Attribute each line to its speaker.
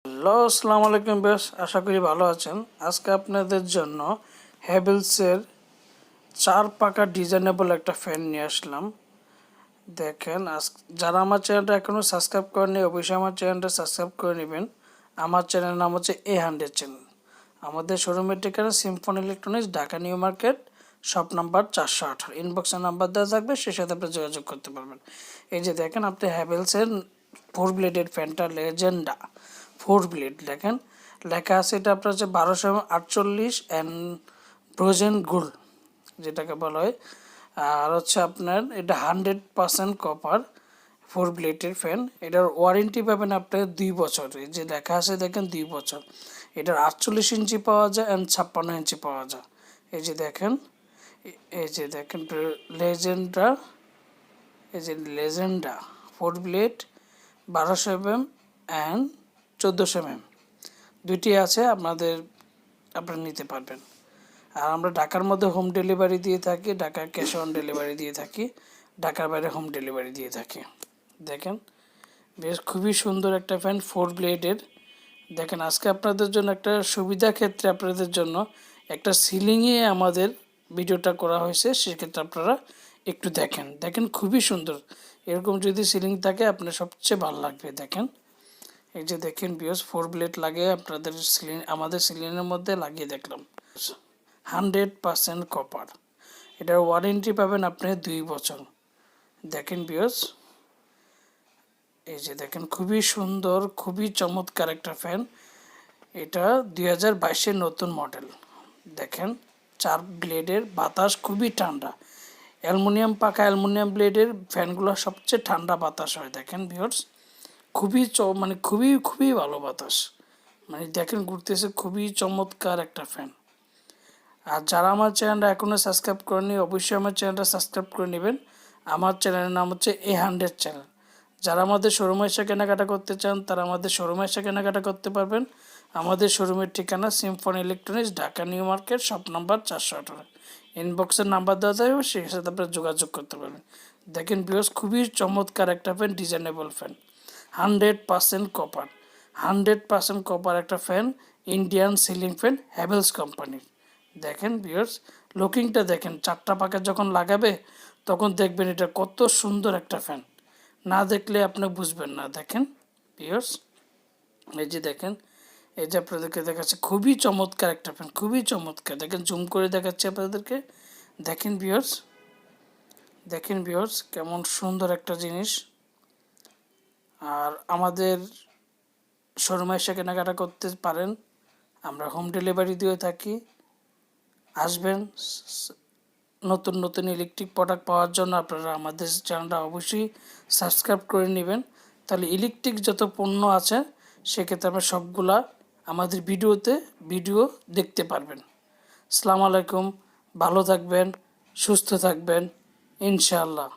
Speaker 1: Hello, আসসালামু আলাইকুম বেশ, আশা করি ভালো আছেন। আজকে আপনাদের জন্য হ্যাভেলসের 4 পাকা ডিজাইনেবল একটা ফ্যান নিয়ে আসলাম। দেখেন, যারা আমার চ্যানেলটা এখনও সাবস্ক্রাইব করেনি অবশ্যই আমার চ্যানেলটা সাবস্ক্রাইব করে নেবেন। আমার চ্যানেলের নাম হচ্ছে A100 চ্যানেল। আমাদের শোরুমের ঠিকানা Symphony electronics, Dhaka new market, shop number 418। ইনবক্সের নাম্বার দেওয়া থাকবে, সেই সাথে আপনি যোগাযোগ করতে পারবেন। এই যে দেখেন, আপনি হ্যাভেলসের 4 ব্লেডের ফ্যানটা লেজেন্ডা 4 ব্লেড দেখেন, লেখা আছে এটা আপনার হচ্ছে 1248 অ্যান্ড ফ্রোজেন গোল্ড যেটাকে বলা হয়। আর হচ্ছে আপনার এটা 100% কপার 4 ব্লেডের ফ্যান। এটার ওয়ারেন্টি পাবেন আপনার 2 বছর। এই যে লেখা আছে দেখেন 2 বছর। এটার 48 ইঞ্চি পাওয়া যায় অ্যান্ড 56 ইঞ্চি পাওয়া যায়। এই যে দেখেন, লেজেন্ডা, এই যে লেজেন্ডা 4 ব্লেড 1200 mm অ্যান্ড 1400 mm দুইটি আছে, আপনারা নিতে পারবেন। আর আমরা ঢাকার মধ্যে হোম ডেলিভারি দিয়ে থাকি, ঢাকার ক্যাশ অন ডেলিভারি দিয়ে থাকি, ঢাকার বাইরে হোম ডেলিভারি দিয়ে থাকি। দেখেন, বেশ খুবই সুন্দর একটা ফ্যান 4 ব্লেডের। দেখেন, আজকে আপনাদের জন্য একটা সুবিধা ক্ষেত্রে আপনাদের জন্য একটা সিলিংয়ে আমাদের ভিডিওটা করা হয়েছে, সেক্ষেত্রে আপনারা একটু দেখেন খুবই সুন্দর। এরকম যদি সিলিং থাকে আপনার সবচেয়ে ভালো লাগবে। দেখেন, এই যে দেখেন বিয়স 4 ব্লেড লাগিয়ে আপনাদের আমাদের সিলিংয়ের মধ্যে লাগিয়ে দেখলাম। 100% কপার। এটার ওয়ারেন্টি পাবেন আপনি 2 বছর। দেখেন বিয়স, এই যে দেখেন খুবই সুন্দর, খুবই চমৎকার একটা ফ্যান। এটা 2022-এর নতুন মডেল। দেখেন, 4 ব্লেডের, বাতাস খুবই ঠান্ডা। পাকা অ্যালুমিনিয়াম ব্লেডের ফ্যানগুলো সবচেয়ে ঠান্ডা বাতাস হয়। দেখেন ভিউয়ার্স, খুবই খুবই ভালো বাতাস, দেখেন ঘুরতেছে, খুবই চমৎকার একটা ফ্যান। আর যারা আমার চ্যানেলটা এখনও সাবস্ক্রাইব করেনি অবশ্যই আমার চ্যানেলটা সাবস্ক্রাইব করে নেবেন। আমার চ্যানেলের নাম হচ্ছে A100 চ্যানেল। যারা আমাদের শোরুমে এসে কেনাকাটা করতে চান তারা আমাদের শোরুমে এসে কেনাকাটা করতে পারবেন। আমাদের শোরুমের ঠিকানা Symphony electronics, Dhaka new market, shop number 418। ইনবক্সের নাম্বার দেওয়া থাকবে, সেই সাথে আপনারা যোগাযোগ করতে পারবেন। দেখেন ভিউয়ার্স, খুবই চমৎকার একটা fan, designable fan, 100% copper, 100% copper একটা fan, Indian ceiling fan, Havells কোম্পানির। দেখেন ভিউয়ার্স, লুকিংটা দেখেন, 4টা পাকা যখন লাগাবে তখন দেখবেন এটা কত সুন্দর একটা ফ্যান, না দেখলে আপনি বুঝবেন না। দেখেন ভিউয়ার্স, এই যে দেখেন, এই যে আপনাদেরকে দেখাচ্ছে খুবই চমৎকার একটা ফ্যান, খুবই চমৎকার। দেখেন, জুম করে দেখাচ্ছে আপনাদেরকে। দেখেন ভিউয়ার্স কেমন সুন্দর একটা জিনিস। আর আমাদের শোরুমে এসে কেনাকাটা করতে পারেন, আমরা হোম ডেলিভারি দিয়ে থাকি। আসবেন, নতুন নতুন ইলেকট্রিক প্রোডাক্ট পাওয়ার জন্য আপনারা আমাদের চ্যানেলটা অবশ্যই সাবস্ক্রাইব করে নেবেন। তাহলে ইলেকট্রিক যত পণ্য আছে সেক্ষেত্রে আপনার সবগুলা আমাদের ভিডিও দেখতে পারবেন। আসসালামু আলাইকুম, ভালো থাকবেন, সুস্থ থাকবেন ইনশাআল্লাহ।